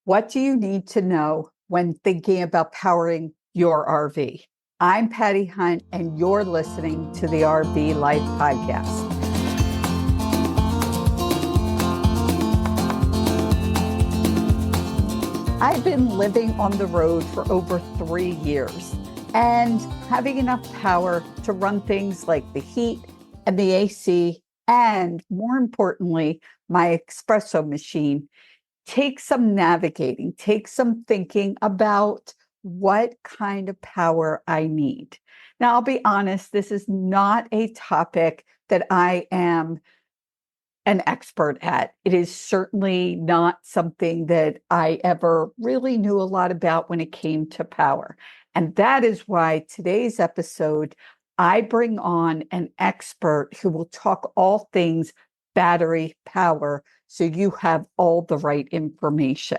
What do you need to know when thinking about powering your RV? I'm Patty Hunt, and you're listening to the RV Life Podcast. I've been living on the road for over 3 years and having enough power to run things like the heat and the AC, and more importantly, my espresso machine. Takes some navigating, takes some thinking about what kind of power I need. Now, I'll be honest, this is not a topic that I am an expert at. It is certainly not something that I ever really knew a lot about when it came to power. And that is why today's episode, I bring on an expert who will talk all things battery power, so you have all the right information.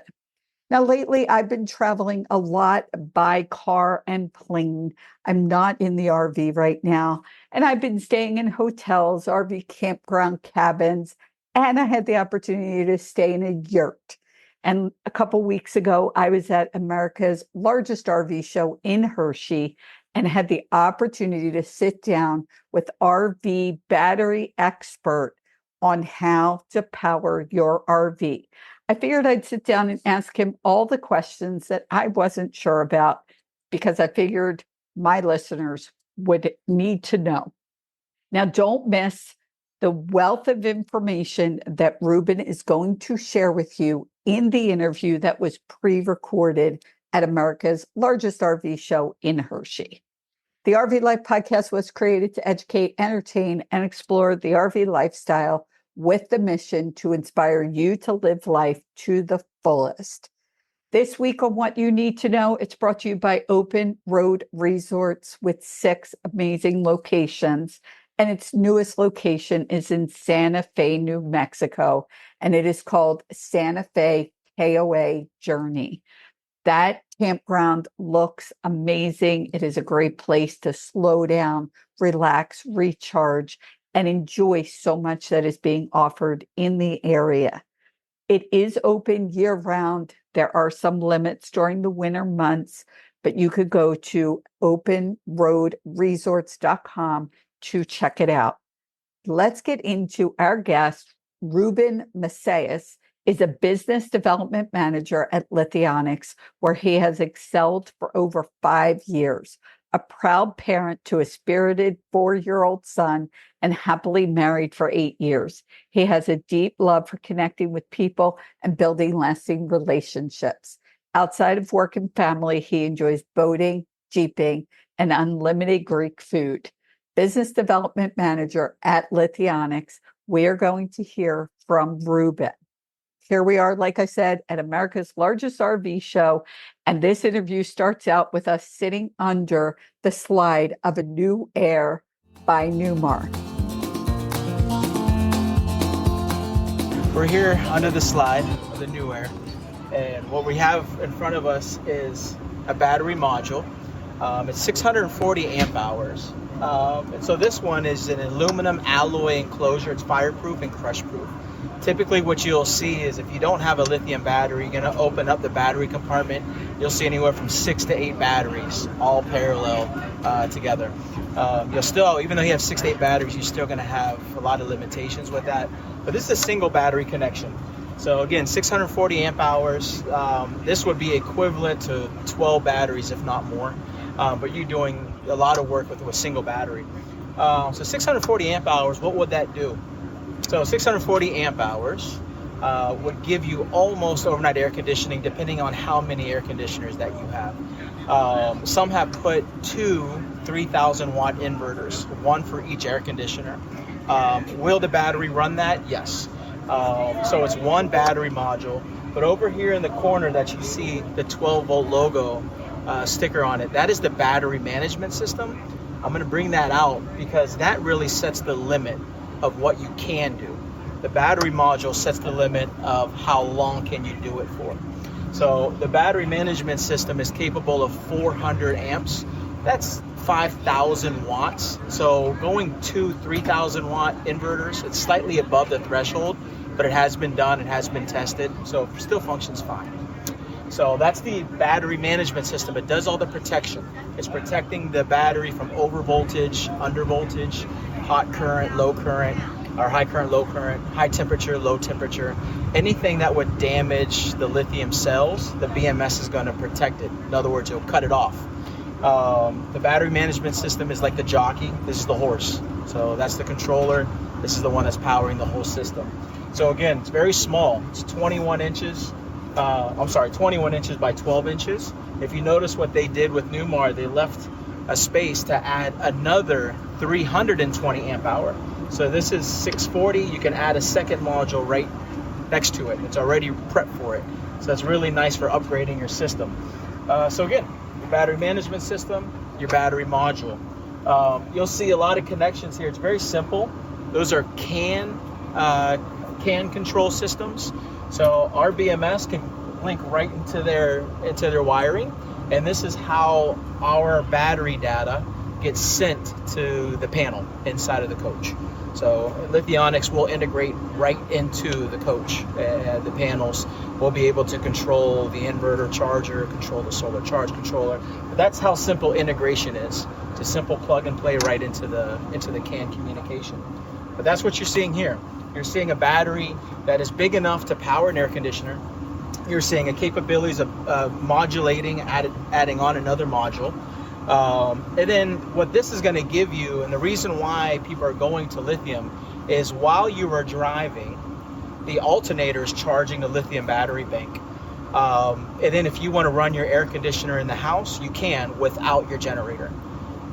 Now, lately, I've been traveling a lot by car and plane. I'm not in the RV right now, and I've been staying in hotels, RV campground cabins, and I had the opportunity to stay in a yurt. And a couple weeks ago, I was at America's largest RV show in Hershey and had the opportunity to sit down with RV battery expert on how to power your RV. I figured I'd sit down and ask him all the questions that I wasn't sure about, because I figured my listeners would need to know. Now, don't miss the wealth of information that Ruben is going to share with you in the interview that was pre-recorded at America's largest RV show in Hershey. The RV Life Podcast was created to educate, entertain, and explore the RV lifestyle with the mission to inspire you to live life to the fullest. This week on What You Need to Know, it's brought to you by Open Road Resorts with 6 amazing locations. And its newest location is in Santa Fe, New Mexico, and it is called Santa Fe KOA Journey. That campground looks amazing. It is a great place to slow down, relax, recharge, and enjoy so much that is being offered in the area. It is open year-round. There are some limits during the winter months, but you could go to openroadresorts.com to check it out. Let's get into our guest. Ruben Macias is a business development manager at Lithionics, where he has excelled for over 5 years. A proud parent to a spirited 4-year-old son, and happily married for 8 years. He has a deep love for connecting with people and building lasting relationships. Outside of work and family, he enjoys boating, jeeping, and unlimited Greek food. Business development manager at Lithionics, we're going to hear from Ruben. Here we are, like I said, at America's largest RV show, and this interview starts out with us sitting under the slide of a New Air by Newmar. We're here under the slide of the New Air, and what we have in front of us is a battery module. It's 640 amp hours. And so this one is an aluminum alloy enclosure. It's fireproof and crush-proof. Typically what you'll see is if you don't have a lithium battery, you're going to open up the battery compartment. You'll see anywhere from 6 to 8 batteries all parallel together. You'll still, even though you have 6 to 8 batteries, you're still going to have a lot of limitations with that. But this is a single battery connection. So again, 640 amp hours. This would be equivalent to 12 batteries, if not more. But you're doing a lot of work with a single battery. So 640 amp hours, what would that do? So 640 amp hours would give you almost overnight air conditioning, depending on how many air conditioners that you have. Some have put 2 3,000 watt inverters, one for each air conditioner. Will the battery run that? Yes. So it's one battery module. But over here in the corner that you see the 12 volt logo sticker on it, that is the battery management system. I'm going to bring that out because that really sets the limit of what you can do. The battery module sets the limit of how long can you do it for. So the battery management system is capable of 400 amps. That's 5,000 watts. So going to 3,000 watt inverters, it's slightly above the threshold, but it has been done, it has been tested, so it still functions fine. So that's the battery management system. It does all the protection. It's protecting the battery from over voltage, under voltage, hot current, low current, or high current, low current, high temperature, low temperature. Anything that would damage the lithium cells, the BMS is going to protect it. In other words, it'll cut it off. The battery management system is like the jockey. This is the horse. So that's the controller. This is the one that's powering the whole system. So again, it's very small. It's 21 inches. 21 inches by 12 inches. If you notice what they did with Newmar, they left a space to add another 320 amp hour. So this is 640. You can add a second module right next to it. It's already prepped for it. So that's really nice for upgrading your system. So again, your battery management system, your battery module. You'll see a lot of connections here. It's very simple. Those are CAN control systems. So our BMS can link right into their wiring, and this is how our battery data gets sent to the panel inside of the coach. So Lithionics will integrate right into the coach. The panels will be able to control the inverter charger, control the solar charge controller. But that's how simple integration is. It's a simple plug and play right into the CAN communication. But that's what you're seeing here. You're seeing a battery that is big enough to power an air conditioner. You're seeing a capabilities of modulating, adding on another module. And then what this is going to give you, and the reason why people are going to lithium, is while you are driving, the alternator is charging the lithium battery bank. And then if you want to run your air conditioner in the house, you can without your generator.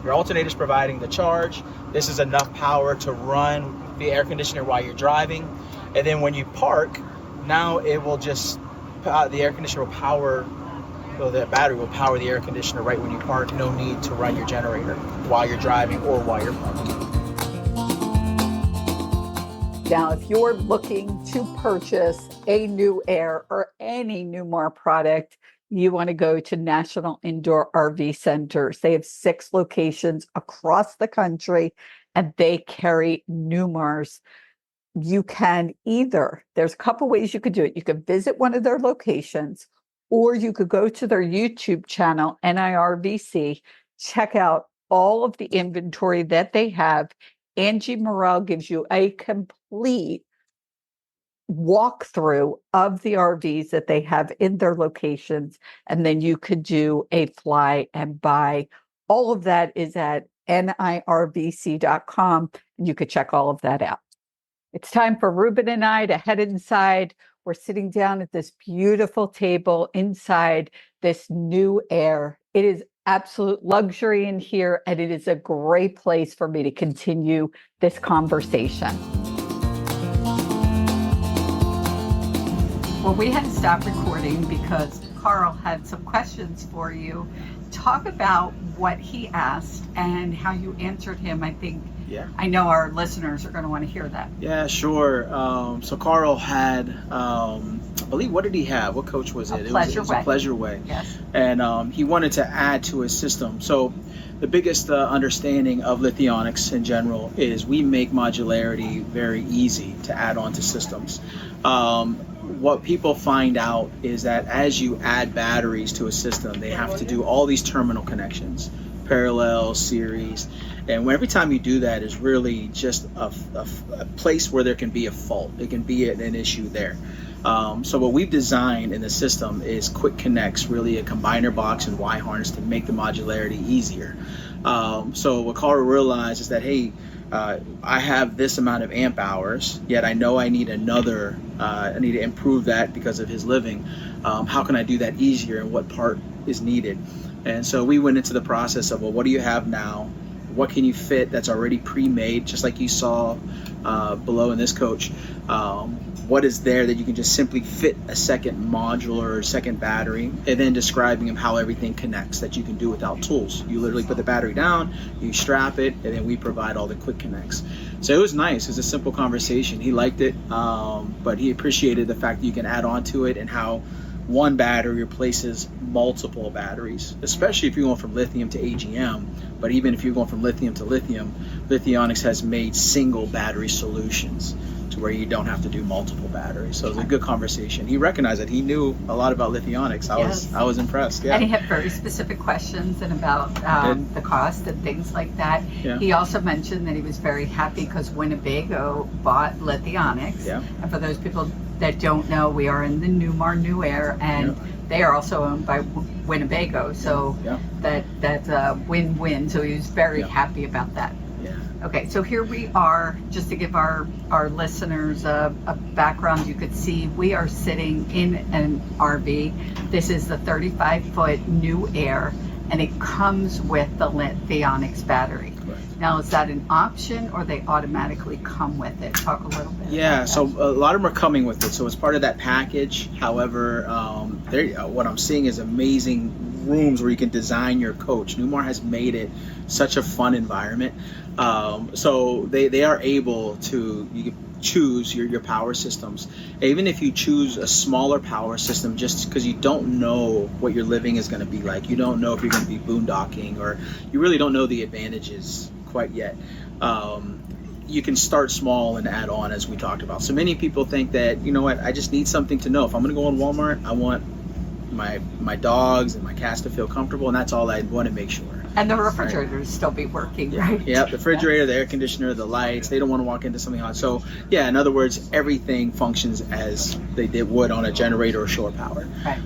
Your alternator is providing the charge. This is enough power to run the air conditioner while you're driving. And then when you park, now it will just, the air conditioner will power, so the battery will power the air conditioner right when you park. No need to run your generator while you're driving or while you're parking. Now, if you're looking to purchase a new Air or any Newmar product, you want to go to National Indoor RV Centers. They have 6 locations across the country, and they carry Newmars. You can either, there's a couple ways you could do it. You could visit one of their locations, or you could go to their YouTube channel, NIRVC, check out all of the inventory that they have. Angie Morrell gives you a complete walkthrough of the RVs that they have in their locations, and then you could do a fly and buy. All of that is at nirvc.com, and you could check all of that out. It's time for Ruben and I to head inside. We're sitting down at this beautiful table inside this new Air. It is absolute luxury in here, and it is a great place for me to continue this conversation. Well, we had to stop recording because Carl had some questions for you. Talk about what he asked and how you answered him. I know our listeners are going to want to hear that. Yeah, sure. So Carl had, I believe, what did he have? What coach was it? It was a Pleasure Way. Yes. And he wanted to add to his system. So the biggest understanding of Lithionics in general is we make modularity very easy to add on to systems. What people find out is that as you add batteries to a system, they have to do all these terminal connections, parallel, series, and every time you do that is really just a place where there can be a fault. It can be an issue there. So what we've designed in the system is quick connects, really a combiner box and Y harness to make the modularity easier. So what Carl realized is that, hey, I have this amount of amp hours, yet I know I need another, I need to improve that because of his living. How can I do that easier, and what part is needed? And so we went into the process of, well, what do you have now? What can you fit that's already pre-made, just like you saw below in this coach? What is there that you can just simply fit a second module or a second battery, and then describing him how everything connects that you can do without tools. You literally put the battery down, you strap it, and then we provide all the quick connects. So it was nice. It was a simple conversation. He liked it, but he appreciated the fact that you can add on to it and how one battery replaces multiple batteries, especially if you're going from lithium to AGM. But even if you're going from lithium to lithium, Lithionics has made single battery solutions to where you don't have to do multiple batteries. So it was a good conversation. He recognized that he knew a lot about Lithionics. I was impressed. Yeah. And he had very specific questions and about the cost and things like that. Yeah. He also mentioned that he was very happy because Winnebago bought Lithionics. Yeah. And for those people that don't know, we are in the Newmar New Air, and they are also owned by Winnebago. So that's a win-win. So he was very happy about that. Yeah. Okay, so here we are, just to give our listeners a background. You could see we are sitting in an RV. This is the 35-foot New Air, and it comes with the Lithionics battery. Right. Now, is that an option, or they automatically come with it? Talk a little bit. Yeah, so a lot of them are coming with it, so it's part of that package. However, what I'm seeing is amazing rooms where you can design your coach. Newmar has made it such a fun environment. So they are able to, you can choose your power systems. Even if you choose a smaller power system, just because you don't know what your living is going to be like, you don't know if you're going to be boondocking, or you really don't know the advantages quite yet. You can start small and add on, as we talked about. So many people think that, you know what, I just need something to know. If I'm going to go in Walmart, I want my dogs and my cats to feel comfortable, and that's all I want to make sure. And the refrigerators still be working, right? Yeah, the refrigerator, the air conditioner, the lights, they don't want to walk into something hot. So yeah, in other words, everything functions as they would on a generator or shore power. Right.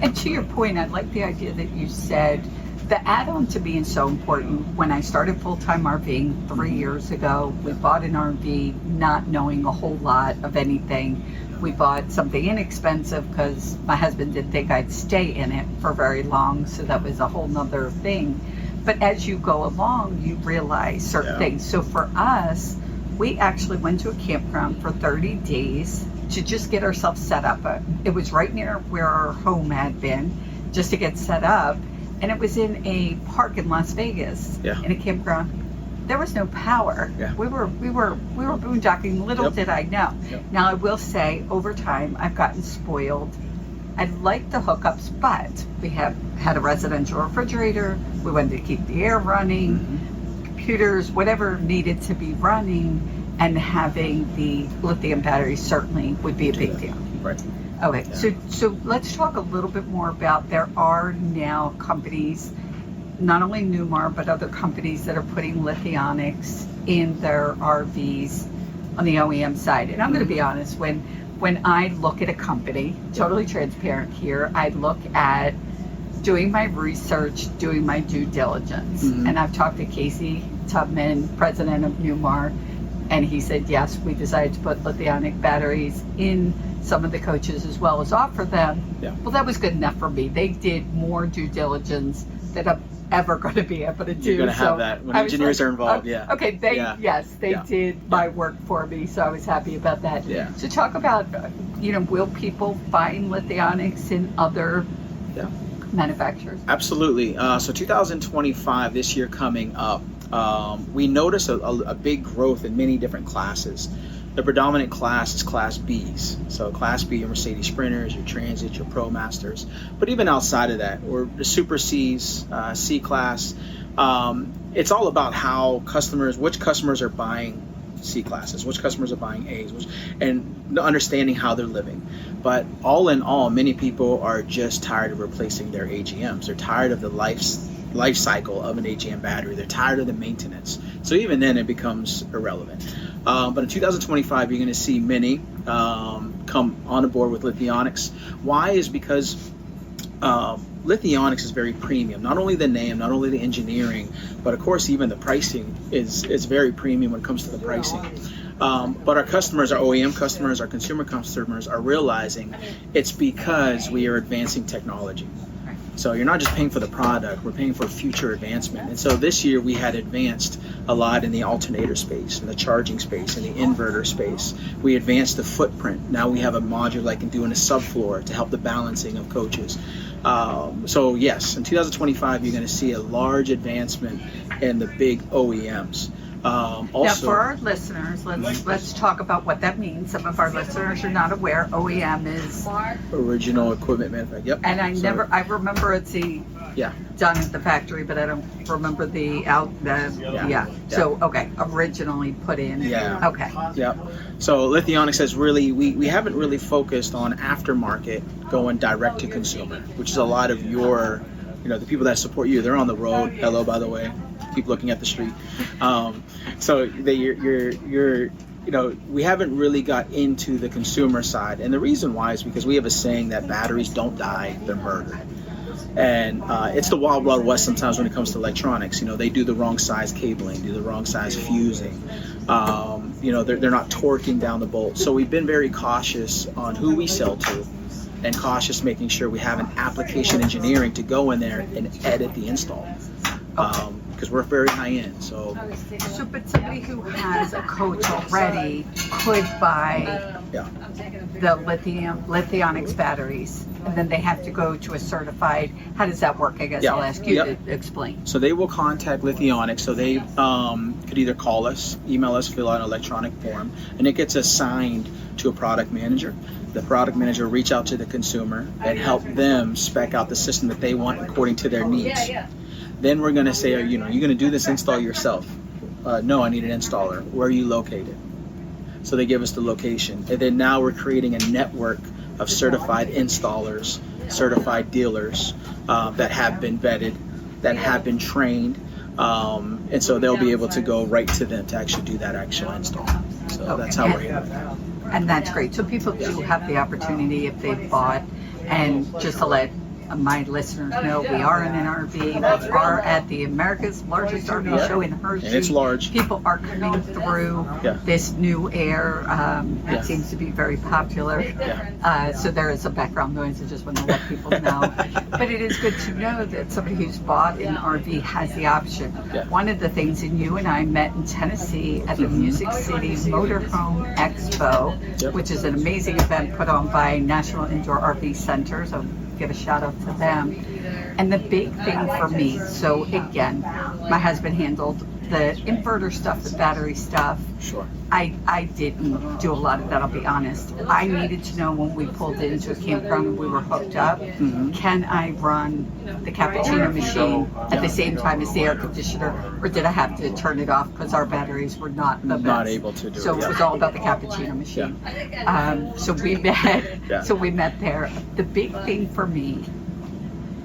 And to your point, I like the idea that you said the add-on to being so important. When I started full-time RVing 3 years ago, we bought an RV not knowing a whole lot of anything. We bought something inexpensive because my husband didn't think I'd stay in it for very long, so that was a whole nother thing. But as you go along, you realize certain things. So for us, we actually went to a campground for 30 days to just get ourselves set up. It was right near where our home had been, just to get set up. And it was in a park in Las Vegas, in a campground. There was no power. Yeah. We were boondocking. Little did I know. Yep. Now I will say, over time, I've gotten spoiled. I like the hookups, but we had a residential refrigerator. We wanted to keep the air running, computers, whatever needed to be running, and having the lithium battery certainly would be a big deal. Right. Okay, so let's talk a little bit more about, there are now companies, not only Newmar, but other companies that are putting Lithionics in their RVs on the OEM side. And I'm going to be honest, when I look at a company, totally transparent here, I look at doing my research, doing my due diligence. And I've talked to Casey Tubman, president of Newmar, and he said, yes, we decided to put Lithionic batteries in some of the coaches as well as offer them. Yeah. Well, that was good enough for me. They did more due diligence than I'm ever going to be able to do. You're going to have that when engineers are involved. Okay, they did my work for me, so I was happy about that. Yeah. So talk about, will people find Lithionics in other manufacturers? Absolutely. So 2025, this year coming up, we notice a big growth in many different classes. The predominant class is Class Bs. So Class B, your Mercedes Sprinters, your Transits, your Pro Masters. But even outside of that, or the Super Cs, C Class, it's all about which customers are buying C classes, which customers are buying A's, and understanding how they're living. But all in all, many people are just tired of replacing their AGMs. They're tired of the life cycle of an AGM battery. They're tired of the maintenance. So even then, it becomes irrelevant. But in 2025, you're going to see many come on board with Lithionics. Why is because Lithionics is very premium. Not only the name, not only the engineering, but of course even the pricing is very premium when it comes to the pricing. But our customers, our OEM customers, our consumer customers are realizing it's because we are advancing technology. So you're not just paying for the product, we're paying for future advancement. And so this year we had advanced a lot in the alternator space, in the charging space, in the inverter space. We advanced the footprint. Now we have a module that can do in a subfloor to help the balancing of coaches. So yes, in 2025 you're going to see a large advancement in the big OEMs. Now, Also, for our listeners, let's talk about what that means. Some of our listeners are not aware. OEM is, original equipment manufacturer. Yep. and So, I remember it's yeah. done at the factory, but I don't remember Yeah. So, okay, originally put in. Yeah. Okay. Yeah. So Lithionics has really, we haven't really focused on aftermarket going direct to consumer, which is a lot of your, the people that support you, they're on the road. Hello, by the way. Keep looking at the street. So we haven't really got into the consumer side. And the reason why is because we have a saying that batteries don't die, they're murdered. And it's the wild, wild west sometimes when it comes to electronics. They do the wrong size cabling, do the wrong size fusing. They're not torquing down the bolt. So we've been very cautious on who we sell to, and cautious making sure we have an application engineering to go in there and edit the install. Because we're very high end. So but somebody who has a coach already could buy the Lithionics batteries, and then they have to go to a certified. How does that work? I guess I'll ask you to explain. So they will contact Lithionics. So they could either call us, email us, fill out an electronic form, and it gets assigned to a product manager. The product manager will reach out to the consumer and help them spec out the system that they want according to their needs. Then we're going to say, are you going to do this install yourself? No, I need an installer. Where are you located? So they give us the location. And then now we're creating a network of certified installers, certified dealers that have been vetted, that have been trained. And so they'll be able to go right to them to actually do that actual install. So that's how we're handling it. And that's great. So people do have the opportunity if they've bought, and just to let my listeners know, we are in an RV. We are at the America's largest RV show in Hershey. And it's large. People are coming through this new air. It seems to be very popular. So there is some background noise. I just want to let people know. But it is good to know that somebody who's bought an RV has the option. One of the things, and you and I met in Tennessee at the Music City Motorhome Expo, which is an amazing event put on by National Indoor RV Center. So give a shout out to them. And the big thing for me, so again, my husband handled the inverter stuff, the battery stuff. Sure. I didn't do a lot of that, I'll be honest. I needed to know when we pulled into a campground and we were hooked up, can I run the cappuccino machine at the same time as the air conditioner, or did I have to turn it off because our batteries were not the best? Not able to do it. So it was all about the cappuccino machine. So we met there. The big thing for me,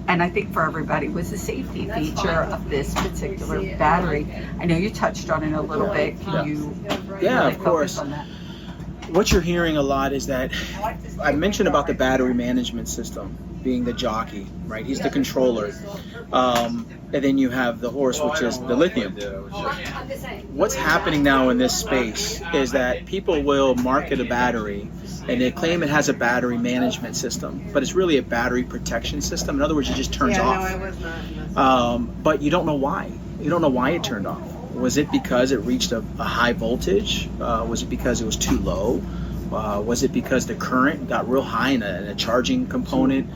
and I think for everybody, was the safety feature of this particular battery. I know you touched on it a little bit. Can you really of course. focus on that? What you're hearing a lot is that I mentioned about the battery management system being the jockey, right? He's the controller. And then you have the horse, which is the lithium. What's happening now in this space is that people will market a battery and they claim it has a battery management system, but it's really a battery protection system. In other words, it just turns off. But you don't know why. You don't know why it turned off. Was it because it reached a high voltage? Was it because it was too low? Was it because the current got real high and a charging component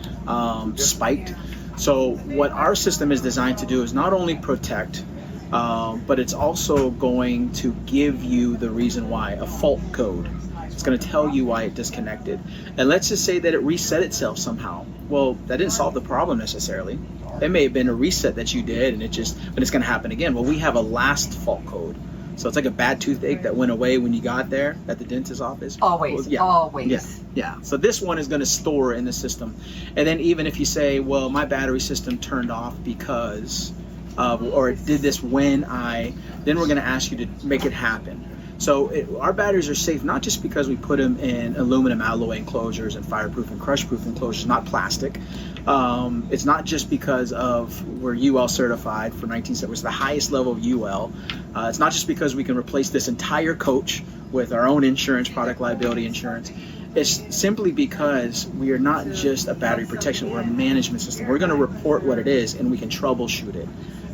spiked? So what our system is designed to do is not only protect, but it's also going to give you the reason why, a fault code. It's going to tell you why it disconnected. And let's just say that it reset itself somehow. Well, that didn't solve the problem necessarily. It may have been a reset that you did, and but it's going to happen again. Well, we have a last fault code. So it's like a bad toothache that went away when you got there at the dentist's office. Always. Yeah. So this one is going to store in the system. And then even if you say, well, my battery system turned off because or it did this when then we're going to ask you to make it happen. So our batteries are safe not just because we put them in aluminum alloy enclosures and fireproof and crushproof enclosures, not plastic. It's not just because we're UL certified for 1970, which is the highest level of UL. It's not just because we can replace this entire coach with our own insurance, product liability insurance. It's simply because we are not just a battery protection, we're a management system. We're going to report what it is and we can troubleshoot it.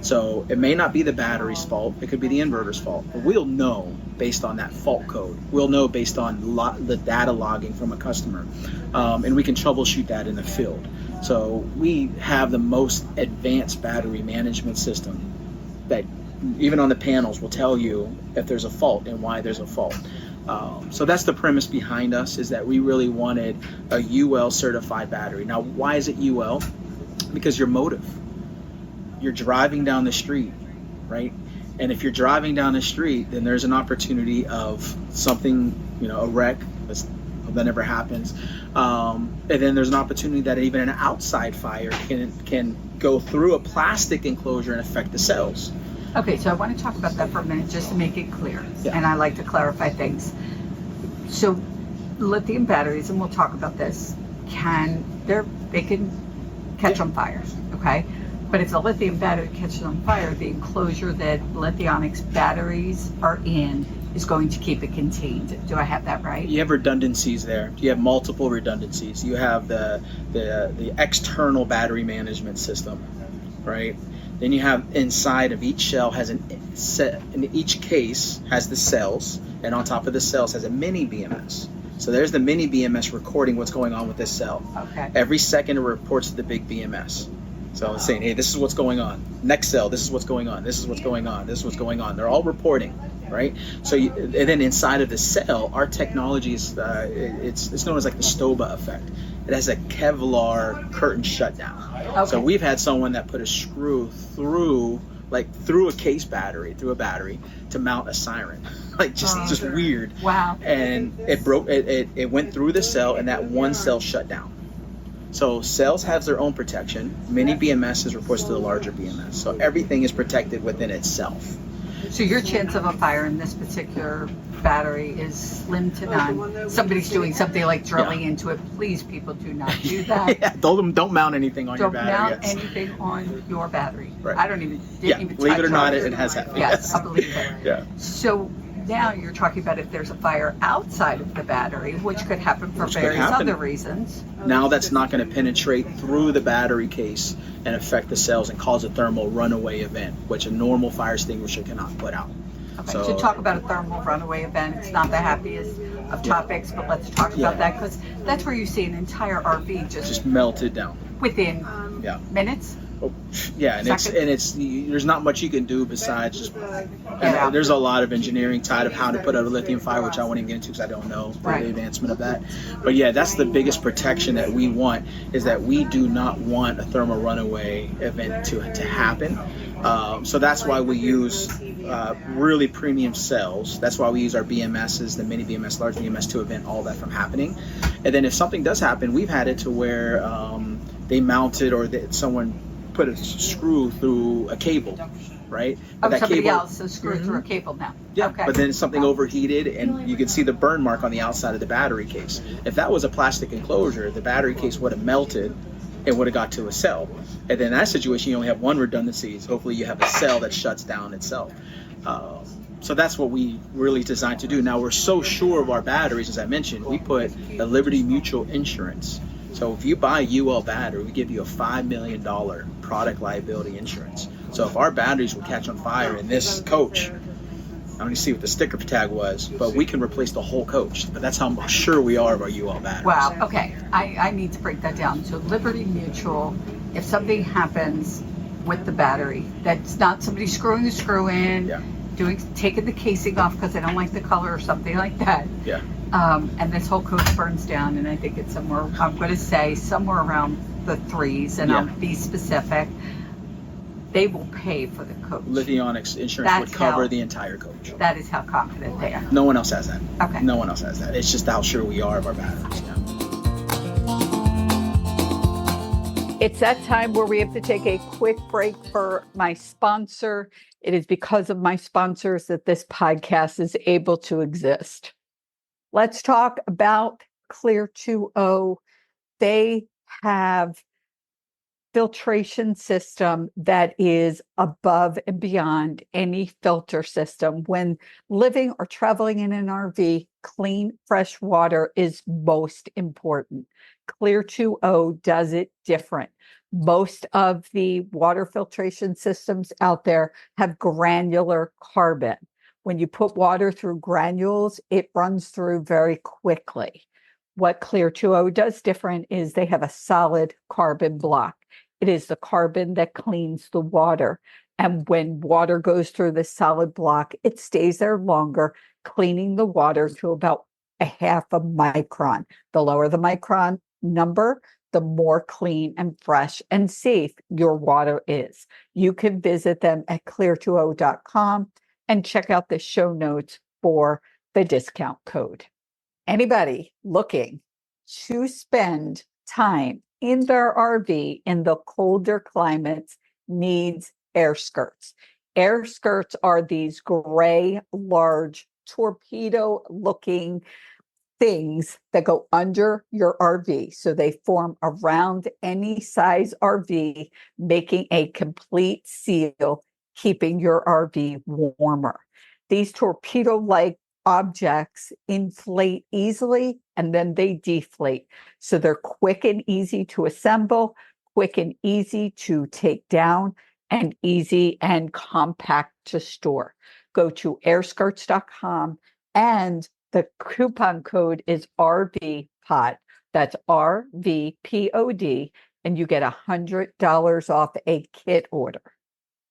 So it may not be the battery's fault, it could be the inverter's fault, but we'll know based on that fault code. We'll know based on the data logging from a customer, and we can troubleshoot that in the field. So we have the most advanced battery management system that even on the panels, will tell you if there's a fault and why there's a fault. So that's the premise behind us, is that we really wanted a UL certified battery. Now, why is it UL? Because your motive. You're driving down the street, right? And if you're driving down the street, then there's an opportunity of something, a wreck. That never happens. And then there's an opportunity that even an outside fire can go through a plastic enclosure and affect the cells. Okay, so I want to talk about that for a minute just to make it clear. Yeah. And I like to clarify things. So lithium batteries, and we'll talk about this, they can catch on fire, okay? But if the lithium battery catches on fire, the enclosure that Lithionics batteries are in is going to keep it contained. Do I have that right? You have redundancies there. You have multiple redundancies. You have the external battery management system, right? Then you have inside of each cell in each case has the cells, and on top of the cells has a mini BMS. So there's the mini BMS recording what's going on with this cell. Okay. Every second it reports to the big BMS. So it's saying, hey, this is what's going on. Next cell, this is what's going on. This is what's going on. This is what's going on. They're all reporting, right? So, and then inside of the cell, our technology is, it's known as like the Stoba effect. It has a Kevlar curtain shutdown. Okay. So we've had someone that put a screw through a case battery, through a battery, to mount a siren. Just weird. Wow. And it went through the cell, and that one cell shut down. So cells have their own protection. Mini BMS is reports to the larger BMS. So everything is protected within itself. So your chance of a fire in this particular battery is slim to none. Somebody's doing something like drilling into it. Please, people, do not do that. Yeah, don't mount anything on your battery. Don't mount anything on your battery. Right. I didn't even believe it or not, it. it has happened. Yes, I believe it. Yeah. So now you're talking about if there's a fire outside of the battery, which could happen for various other reasons. Now that's not going to penetrate through the battery case and affect the cells and cause a thermal runaway event, which a normal fire extinguisher cannot put out. Okay, so talk about a thermal runaway event. It's not the happiest of topics, but let's talk about that, because that's where you see an entire RV just melted down within minutes. Oh, yeah, and it's there's not much you can do besides just. There's a lot of engineering tied of how to put out a lithium fire, which I won't even get into because I don't know the advancement of that. But yeah, that's the biggest protection that we want, is that we do not want a thermal runaway event to happen. So that's why we use really premium cells. That's why we use our BMSs, the mini BMS, large BMS, to prevent all that from happening. And then if something does happen, we've had it to where they mounted someone put a screw through a cable, right? But somebody else has screwed through a cable now. Yeah, okay. But then something overheated, and you can see the burn mark on the outside of the battery case. If that was a plastic enclosure, the battery case would have melted and would have got to a cell. And then in that situation, you only have one redundancy. So hopefully you have a cell that shuts down itself. So that's what we really designed to do. Now, we're so sure of our batteries, as I mentioned, we put a Liberty Mutual insurance. So if you buy a UL battery, we give you a $5 million product liability insurance. So if our batteries would catch on fire in this coach, I don't even see what the sticker tag was, but we can replace the whole coach. But that's how sure we are of our UL batteries. Wow, okay. I need to break that down. So Liberty Mutual, if something happens with the battery, that's not somebody screwing the screw in, taking the casing off because they don't like the color or something like that. Yeah. And this whole coach burns down, and I think it's somewhere, I'm going to say somewhere around the threes, and I'll be specific. They will pay for the coach. Lithionics insurance would cover the entire coach. That is how confident they are. No one else has that. Okay. No one else has that. It's just how sure we are of our batteries. Yeah. It's that time where we have to take a quick break for my sponsor. It is because of my sponsors that this podcast is able to exist. Let's talk about Clear 2O. They have filtration system that is above and beyond any filter system. When living or traveling in an RV, clean, fresh water is most important. Clear 2O does it different. Most of the water filtration systems out there have granular carbon. When you put water through granules, it runs through very quickly. What Clear 2O does different is they have a solid carbon block. It is the carbon that cleans the water. And when water goes through the solid block, it stays there longer, cleaning the water to about a half a micron. The lower the micron number, the more clean and fresh and safe your water is. You can visit them at clear20.com and check out the show notes for the discount code. Anybody looking to spend time in their RV in the colder climates needs air skirts. Air skirts are these gray, large, torpedo-looking things that go under your RV. So they form around any size RV, making a complete seal, keeping your RV warmer. These torpedo-like objects inflate easily and then they deflate. So they're quick and easy to assemble, quick and easy to take down, and easy and compact to store. Go to airskirts.com and the coupon code is RVPOD. That's RVPOD, and you get $100 off a kit order.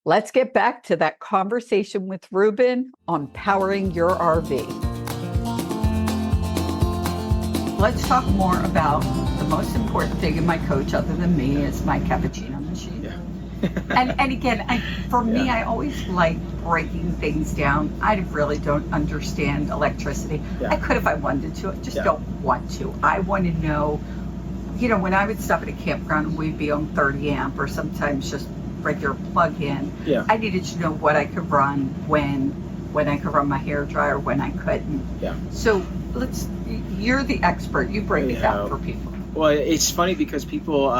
Let's get back to that conversation with Ruben on powering your RV. Let's talk more about the most important thing in my coach, other than me, is my cappuccino machine. Yeah. and again, for me, I always like breaking things down. I really don't understand electricity. Yeah. I could if I wanted to. I just don't want to. I want to know, when I would stop at a campground and we'd be on 30 amp or sometimes just regular plug-in, I needed to know what I could run, when I could run my hair dryer, when I couldn't. Yeah. So you're the expert. You break it down for people. Well, it's funny because people,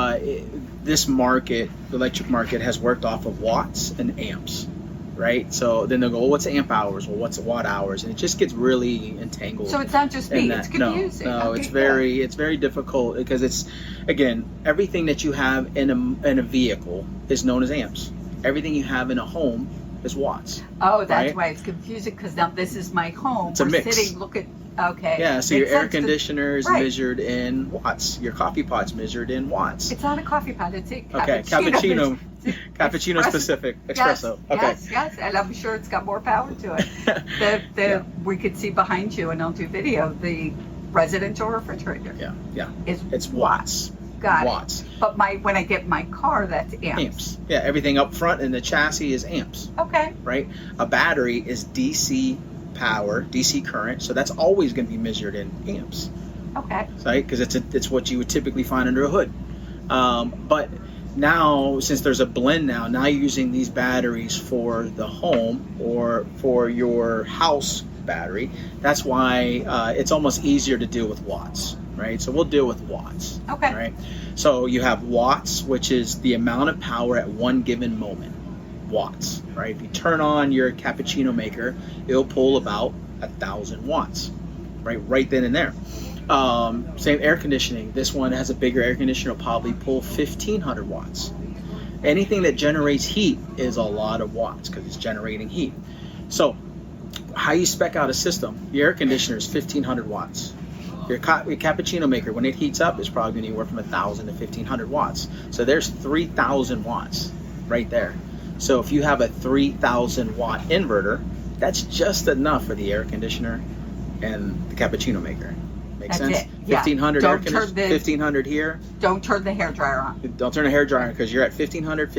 this market, the electric market, has worked off of watts and amps, right? So then they'll go, well, what's amp hours? Well, what's watt hours? And it just gets really entangled. So it's not just me, it's confusing. No, okay, it's very difficult because it's, again, everything that you have in a vehicle is known as amps. Everything you have in a home is watts. Oh, that's why it's confusing, because now this is my home. It's a mix. Sitting, look at, okay. Yeah, so your air conditioner is measured in watts. Your coffee pot's measured in watts. It's not a coffee pot, it's a cappuccino. Okay, cappuccino. Cappuccino specific, espresso. Yes, okay. yes, and I'm sure it's got more power to it. We could see behind you, and I'll do video, the residential refrigerator. Yeah. It's watts. Got watts. It. But when I get my car, that's amps. Yeah, everything up front in the chassis is amps. Okay. Right? A battery is DC power, DC current, so that's always going to be measured in amps. Okay. Right? Because it's what you would typically find under a hood. But now, since there's a blend now you're using these batteries for the home or for your house battery. That's why it's almost easier to deal with watts. Right, so we'll deal with watts. Okay. Right, so you have watts, which is the amount of power at one given moment. Watts. Right. If you turn on your cappuccino maker, it'll pull about 1,000 watts. Right then and there. Same air conditioning. This one has a bigger air conditioner. Will probably pull 1,500 watts. Anything that generates heat is a lot of watts because it's generating heat. So, how you spec out a system? Your air conditioner is 1,500 watts. Your cappuccino maker, when it heats up, is probably going to be anywhere from 1,000 to 1,500 watts. So there's 3,000 watts right there. So if you have a 3,000 watt inverter, that's just enough for the air conditioner and the cappuccino maker. Makes sense? It. Yeah. 1,500 air conditioner, 1,500 here. Don't turn the hairdryer on. Don't turn the hairdryer because you're at 1,500.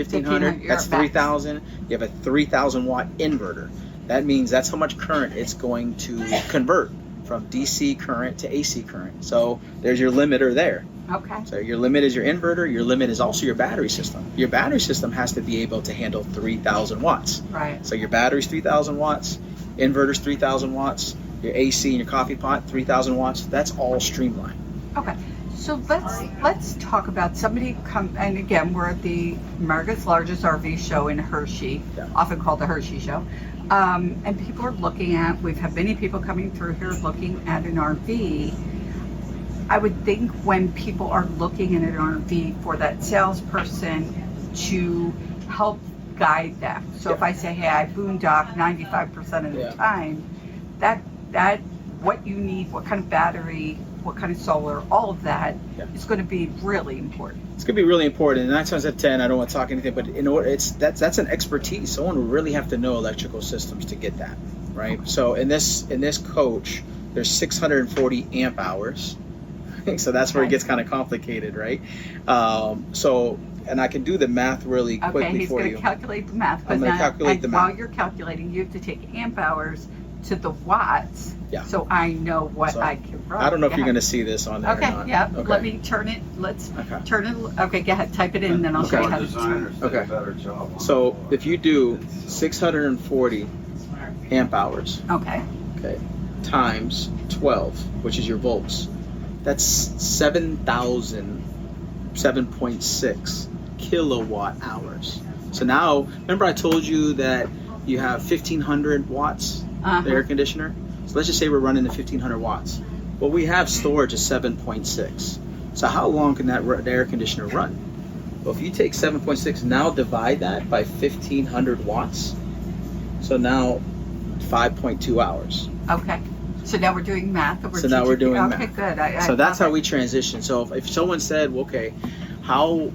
That's 3,000. You have a 3,000 watt inverter. That means that's how much current it's going to convert from DC current to AC current. So there's your limiter there. Okay. So your limit is your inverter. Your limit is also your battery system. Your battery system has to be able to handle 3,000 watts. Right. So your battery's 3,000 watts, inverter's 3,000 watts, your AC and your coffee pot 3,000 watts. That's all streamline. Okay. So let's talk about somebody and again, we're at the America's largest RV show in Hershey, often called the Hershey Show. And people are looking at, we've had many people coming through here looking at an RV. I would think when people are looking at an RV for that salesperson to help guide them. So if I say, hey, I boondock 95% of the time, that what you need, what kind of battery, what kind of solar, all of that Yeah. is going to be really important. It's gonna be really important. And 9 times out of 10, I don't want to talk anything, but in order, that's an expertise. Someone would really have to know electrical systems to get that, right? So in this coach, there's 640 amp hours. So that's where it gets kind of complicated, right? And I can do the math really quickly Okay, he's for going you. to calculate the math. I'm going to calculate the math. While you're calculating, you have to take amp hours to the watts. Yeah. So I know what So, I can run. I don't know if Go you're going ahead. to see this on there Okay, or not. yeah. Okay. Let me turn it. Let's Okay. turn it. Okay, go ahead. Type it in, and then I'll show you how to turn it. Okay. So if you do 640 amp hours, Okay. okay, times 12, which is your volts, that's 7,007.6 kilowatt hours. So now, remember I told you that you have 1,500 watts, the air conditioner? So let's just say we're running the 1,500 watts. Well, we have storage of 7.6. So how long can the air conditioner run? Well, if you take 7.6, now divide that by 1,500 watts. So now 5.2 hours. Okay. So now we're doing math. And So now we're doing okay, math. good. So that's how we transition. So if someone said, well, okay, how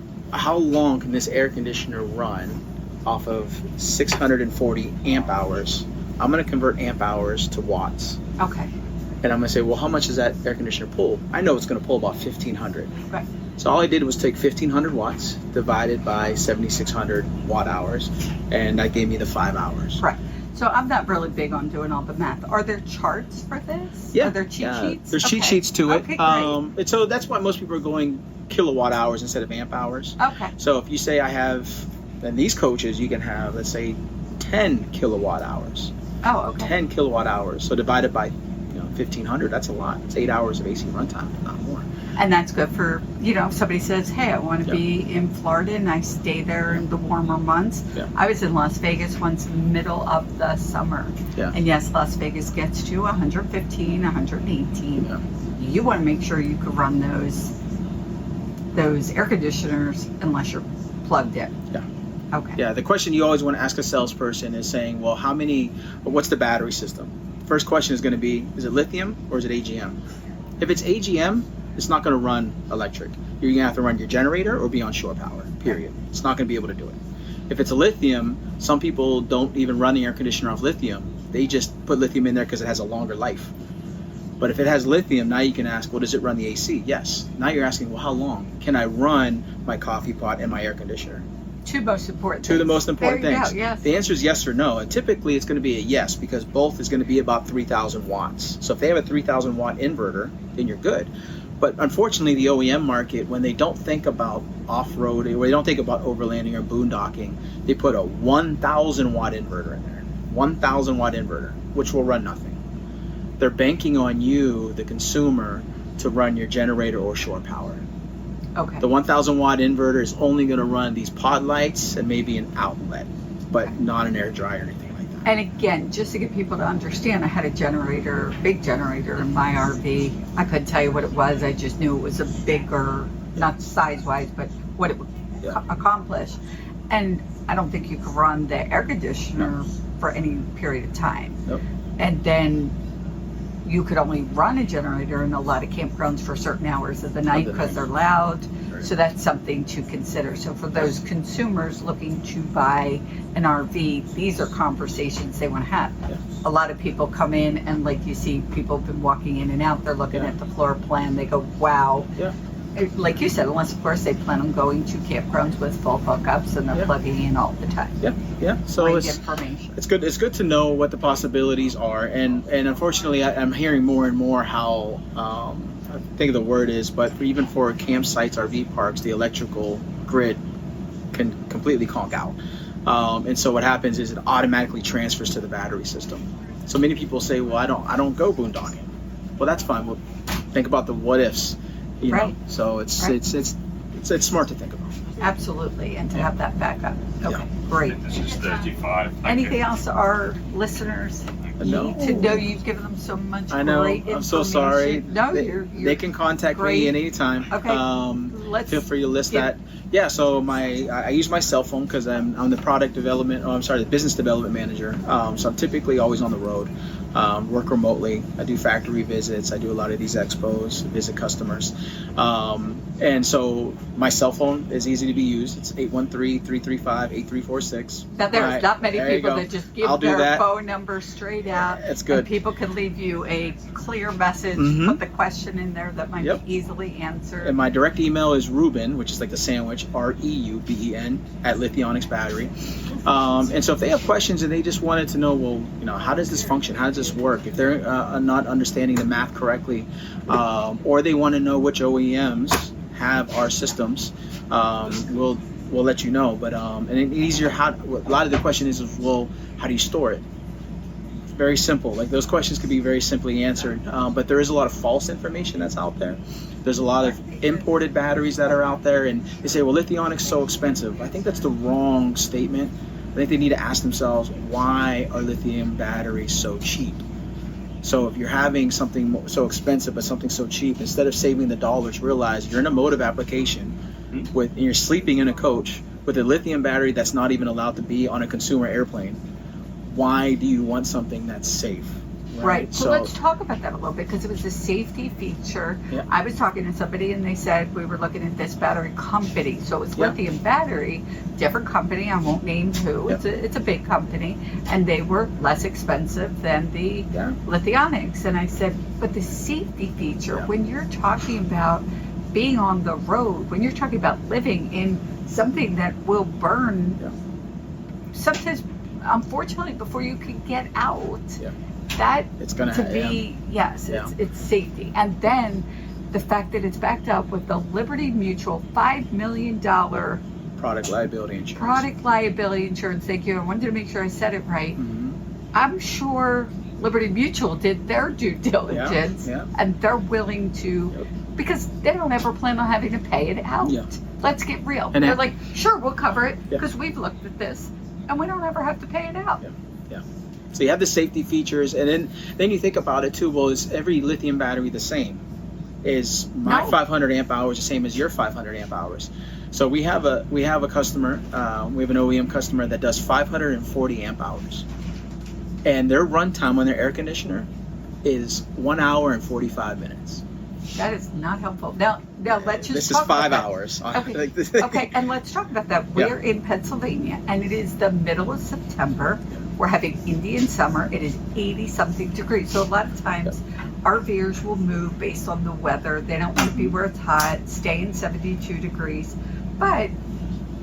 long can this air conditioner run off of 640 amp hours? I'm going to convert amp hours to watts. Okay. And I'm going to say, well, how much does that air conditioner pull? I know it's going to pull about 1,500. Right. So all I did was take 1,500 watts divided by 7,600 watt hours, and that gave me the 5 hours. Right. So I'm not really big on doing all the math. Are there charts for this? Yeah. Are there cheat sheets? There's cheat Okay. sheets to it. Okay, great. And so that's why most people are going kilowatt hours instead of amp hours. Okay. So if you say I have, in these coaches, you can have, let's say, 10 kilowatt hours. Oh, okay. 10 kilowatt hours. So divided by 1,500, that's a lot. It's 8 hours of AC runtime, not more. And that's good for, if somebody says, hey, I want to be in Florida and I stay there in the warmer months. Yeah. I was in Las Vegas once in the middle of the summer. Yeah. And yes, Las Vegas gets to 115, 118. Yeah. You want to make sure you can run those air conditioners unless you're plugged in. Yeah. Okay. Yeah, the question you always want to ask a salesperson is saying, well, what's the battery system? First question is going to be, is it lithium or is it AGM? If it's AGM, it's not going to run electric. You're going to have to run your generator or be on shore power, period. It's not going to be able to do it. If it's a lithium, some people don't even run the air conditioner off lithium. They just put lithium in there because it has a longer life. But if it has lithium, now you can ask, well, does it run the AC? Yes. Now you're asking, well, how long can I run my coffee pot and my air conditioner? Two most important Two of the things. most important There you things. go, yes. The answer is yes or no. And typically it's going to be a yes because both is going to be about 3,000 watts. So if they have a 3,000 watt inverter, then you're good. But unfortunately, the OEM market, when they don't think about off-roading, or they don't think about overlanding or boondocking, they put a 1,000 watt inverter in there. 1,000 watt inverter, which will run nothing. They're banking on you, the consumer, to run your generator or shore power. Okay. The 1,000 watt inverter is only going to run these pod lights and maybe an outlet, but not an air dryer or anything like that. And again, just to get people to understand, I had a generator, big generator in my RV. I couldn't tell you what it was. I just knew it was a bigger, not size-wise, but what it would accomplish. And I don't think you could run the air conditioner for any period of time. Nope. And then you could only run a generator in a lot of campgrounds for certain hours of the night because they're loud. Right. So that's something to consider. So for those consumers looking to buy an RV, these are conversations they want to have. Yeah. A lot of people come in and like you see people have been walking in and out, they're looking at the floor plan, they go, wow. Yeah. Like you said, unless of course they plan on going to campgrounds with full hookups and they're plugging in all the time. Yeah, yeah. So Great information. It's good. It's good to know what the possibilities are, and unfortunately, I'm hearing more and more how I think the word is, but even for campsites, RV parks, the electrical grid can completely conk out, and so what happens is it automatically transfers to the battery system. So many people say, well, I don't go boondocking. Well, that's fine. Well, think about the what ifs. You know, so it's smart to think about. Absolutely, and to have that backup. Okay, Yeah. great. This is 35. Anything else our listeners No. To know you've given them so much I know. great I'm so sorry. information. No, They can contact me at any time. Okay. Feel free to list that. Yeah. So I use my cell phone because I'm the the business development manager. So I'm typically always on the road. Work remotely. I do factory visits. I do a lot of these expos, visit customers. And so my cell phone is easy to be used. It's 813-335-8346. Now there's not many people that just give their phone number straight out. It's good. And people can leave you a clear message, put the question in there that might be easily answered. And my direct email is Ruben, which is like the sandwich, REUBEN at Lithionics Battery. And so if they have questions and they just wanted to know, well, how does this function? How does this work? If they're not understanding the math correctly, or they want to know which OEMs have our systems, we'll let you know. But a lot of the question is, well, how do you store it? Very simple. Like those questions could be very simply answered, but there is a lot of false information that's out there. There's a lot of imported batteries that are out there, and they say, well, Lithionics is so expensive. I think that's the wrong statement. I think they need to ask themselves, why are lithium batteries so cheap? So if you're having something so expensive but something so cheap, instead of saving the dollars, realize you're in a mode of application and you're sleeping in a coach with a lithium battery that's not even allowed to be on a consumer airplane. Why do you want something that's safe? Right. So let's talk about that a little bit, because it was a safety feature. Yeah. I was talking to somebody and they said we were looking at this battery company. So it's Lithium Battery, different company. I won't name who. Yeah. It's a big company, and they were less expensive than the Lithionics. And I said, but the safety feature, when you're talking about being on the road, when you're talking about living in something that will burn, sometimes, unfortunately, before you can get out. That it's gonna be it's safety. And then the fact that it's backed up with the Liberty Mutual $5 million product liability insurance. Thank you. I wanted to make sure I said it right. I'm sure Liberty Mutual did their due diligence and they're willing to, because they don't ever plan on having to pay it out. Let's get real. And they're like, sure, we'll cover it because we've looked at this and we don't ever have to pay it out. So you have the safety features, and then you think about it too. Well, is every lithium battery the same? Is my 500 amp hours the same as your 500 amp hours? So we have a customer, we have an OEM customer that does 540 amp hours, and their runtime on their air conditioner is 1 hour and 45 minutes. That is not helpful. Now let's just. This is 5 hours. Okay. Okay, and let's talk about that. We're in Pennsylvania, and it is the middle of September. We're having Indian summer. It is 80-something degrees. So a lot of times, RVers will move based on the weather. They don't want to be where it's hot, stay in 72 degrees. But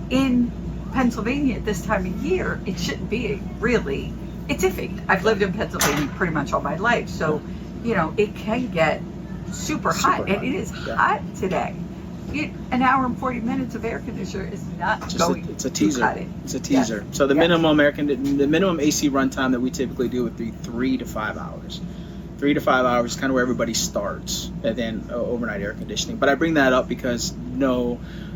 in Pennsylvania at this time of year, it shouldn't be really. It's iffy. I've lived in Pennsylvania pretty much all my life, so it can get super hot, and it is hot today. An hour and 40 minutes of air conditioner is not going it's a teaser. to cut it. It's a teaser. So the minimum AC runtime that we typically do would be 3 to 5 hours. 3 to 5 hours is kind of where everybody starts, and then overnight air conditioning. But I bring that up because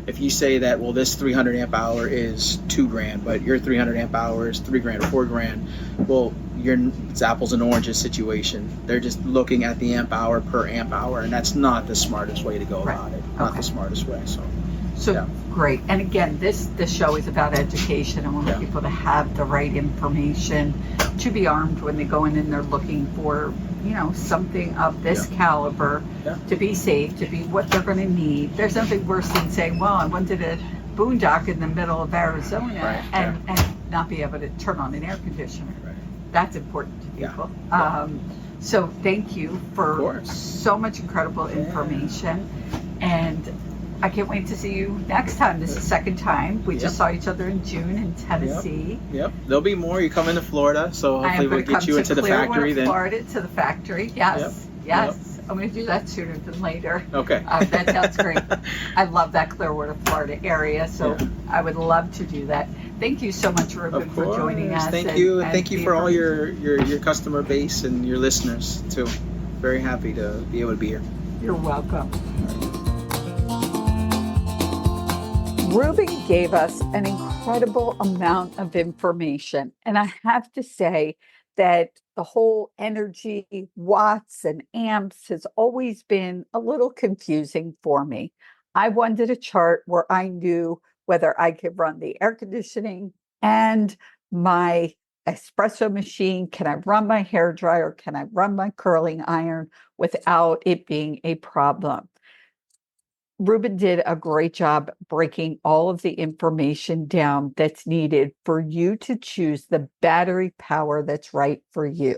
if you say that, well, this 300 amp hour is $2,000, but your 300 amp hour is $3,000 or $4,000, well, it's apples and oranges situation. They're just looking at the amp hour per amp hour, and that's not the smartest way to go about it. Not the smartest way. So great. And again, this show is about education. I want people to have the right information, to be armed when they go in and they're looking for something of this caliber, to be safe, to be what they're going to need. There's nothing worse than saying, well, I wanted a boondock in the middle of Arizona and not be able to turn on an air conditioner. That's important to people. So thank you for so much incredible information, and I can't wait to see you next time. This is the second time. We just saw each other in June in Tennessee. There'll be more. You come into Florida, so hopefully we'll get you into the factory then. Florida to the factory. Yes. I'm going to do that sooner than later. Okay. That sounds great. I love that Clearwater, Florida area, so I would love to do that. Thank you so much, Ruben, for joining us. Thank you. And thank you for all your customer base and your listeners, too. Very happy to be able to be here. You're welcome. Ruben gave us an incredible amount of information, and I have to say that the whole energy, watts and amps has always been a little confusing for me. I wanted a chart where I knew whether I could run the air conditioning and my espresso machine. Can I run my hair dryer? Can I run my curling iron without it being a problem? Ruben did a great job breaking all of the information down that's needed for you to choose the battery power that's right for you.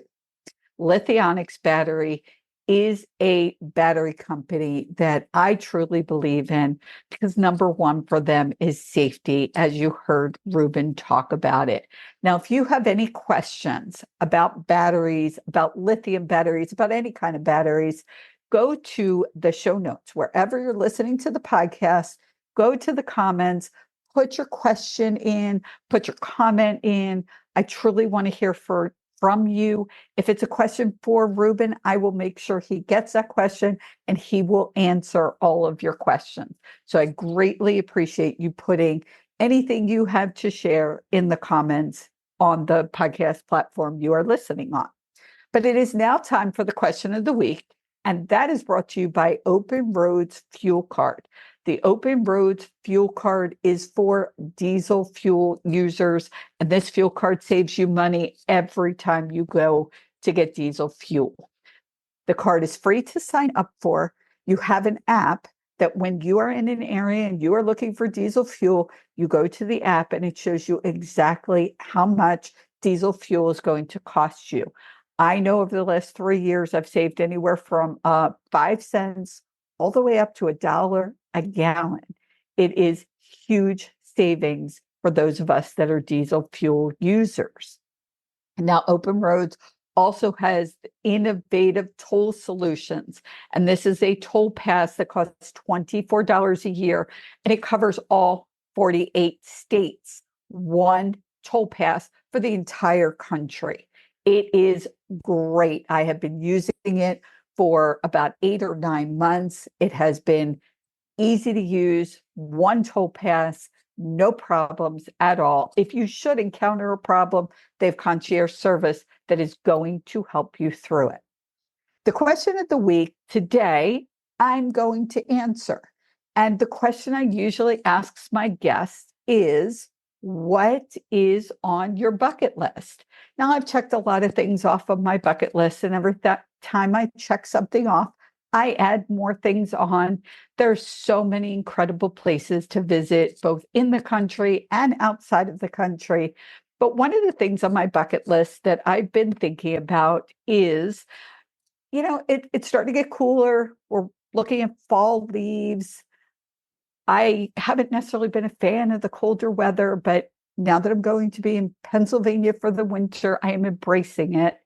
Lithionics battery is a battery company that I truly believe in because number one for them is safety, as you heard Ruben talk about it. Now, if you have any questions about batteries, about lithium batteries, about any kind of batteries, go to the show notes wherever you're listening to the podcast. Go to the comments, put your question in, put your comment in. I truly want to hear from you. If it's a question for Ruben, I will make sure he gets that question and he will answer all of your questions. So I greatly appreciate you putting anything you have to share in the comments on the podcast platform you are listening on. But it is now time for the question of the week, and that is brought to you by Open Roads Fuel Card. The Open Roads Fuel Card is for diesel fuel users, and this fuel card saves you money every time you go to get diesel fuel. The card is free to sign up for. You have an app that when you are in an area and you are looking for diesel fuel, you go to the app and it shows you exactly how much diesel fuel is going to cost you. I know over the last 3 years, I've saved anywhere from 5 cents all the way up to $1 a gallon. It is huge savings for those of us that are diesel fuel users. Now, Open Roads also has innovative toll solutions. And this is a toll pass that costs $24 a year, and it covers all 48 states. One toll pass for the entire country. It is great. I have been using it for about 8 or 9 months. It has been easy to use, one toll pass, no problems at all. If you should encounter a problem, they have concierge service that is going to help you through it. The question of the week today, I'm going to answer. And the question I usually ask my guests is, what is on your bucket list? Now, I've checked a lot of things off of my bucket list, and every time I check something off, I add more things on. There's so many incredible places to visit, both in the country and outside of the country. But one of the things on my bucket list that I've been thinking about is, it's starting to get cooler. We're looking at fall leaves. I haven't necessarily been a fan of the colder weather, but now that I'm going to be in Pennsylvania for the winter, I am embracing it.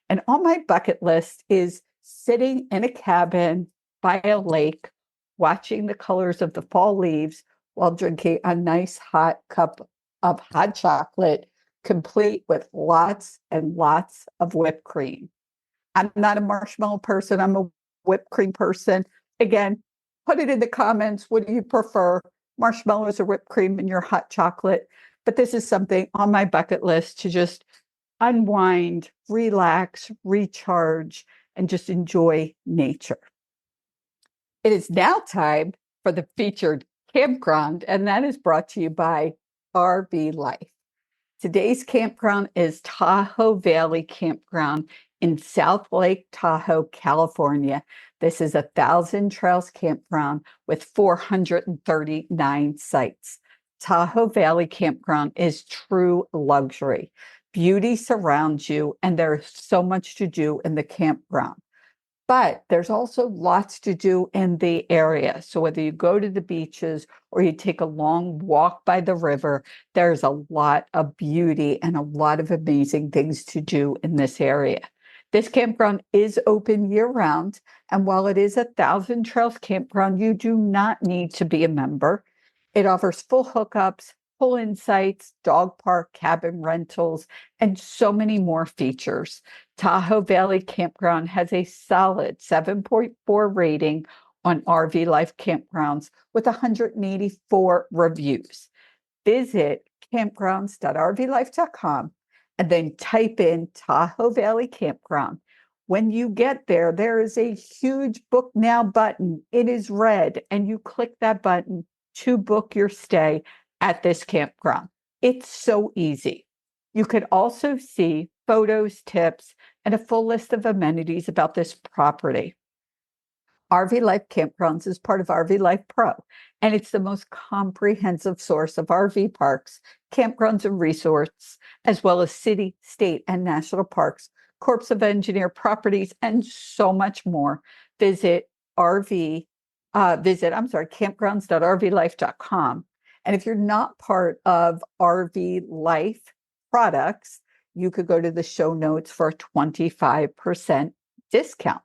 And on my bucket list is sitting in a cabin by a lake, watching the colors of the fall leaves while drinking a nice hot cup of hot chocolate, complete with lots and lots of whipped cream. I'm not a marshmallow person. I'm a whipped cream person. Again, put it in the comments. What do you prefer? Marshmallows or whipped cream in your hot chocolate? But this is something on my bucket list to just unwind, relax, recharge, and just enjoy nature. It is now time for the featured campground, and that is brought to you by RV Life. Today's campground is Tahoe Valley Campground in South Lake Tahoe, California. This is a 1,000 Trails campground with 439 sites. Tahoe Valley Campground is true luxury. Beauty surrounds you, and there's so much to do in the campground. But there's also lots to do in the area. So whether you go to the beaches or you take a long walk by the river, there's a lot of beauty and a lot of amazing things to do in this area. This campground is open year-round, and while it is a 1,000 Trails campground, you do not need to be a member. It offers full hookups, full insights, dog park, cabin rentals, and so many more features. Tahoe Valley Campground has a solid 7.4 rating on RV Life Campgrounds with 184 reviews. Visit campgrounds.rvlife.com and then type in Tahoe Valley Campground. When you get there, there is a huge book now button. It is red, and you click that button to book your stay at this campground. It's so easy. You could also see photos, tips, and a full list of amenities about this property. RV Life Campgrounds is part of RV Life Pro, and it's the most comprehensive source of RV parks, campgrounds, and resorts, as well as city, state, and national parks, Corps of Engineer properties, and so much more. Visit campgrounds.rvlife.com. And if you're not part of RV Life products, you could go to the show notes for a 25% discount.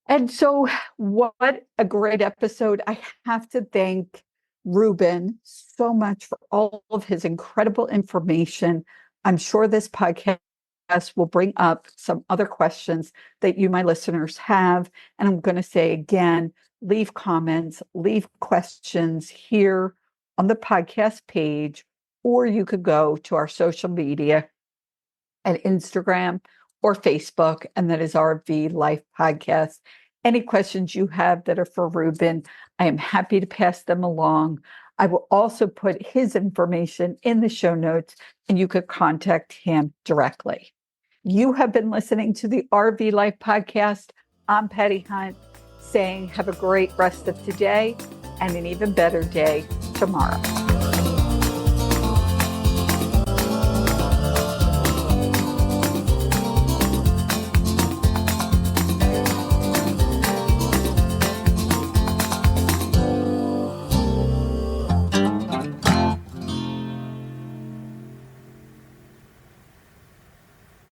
And so, what a great episode. I have to thank Ruben so much for all of his incredible information. I'm sure this podcast will bring up some other questions that you, my listeners, have. And I'm going to say again, leave comments, leave questions here on the podcast page, or you could go to our social media at Instagram or Facebook, and that is RV Life Podcast. Any questions you have that are for Ruben, I am happy to pass them along. I will also put his information in the show notes, and you could contact him directly. You have been listening to the RV Life Podcast. I'm Patty Hunt, saying have a great rest of today and an even better day tomorrow.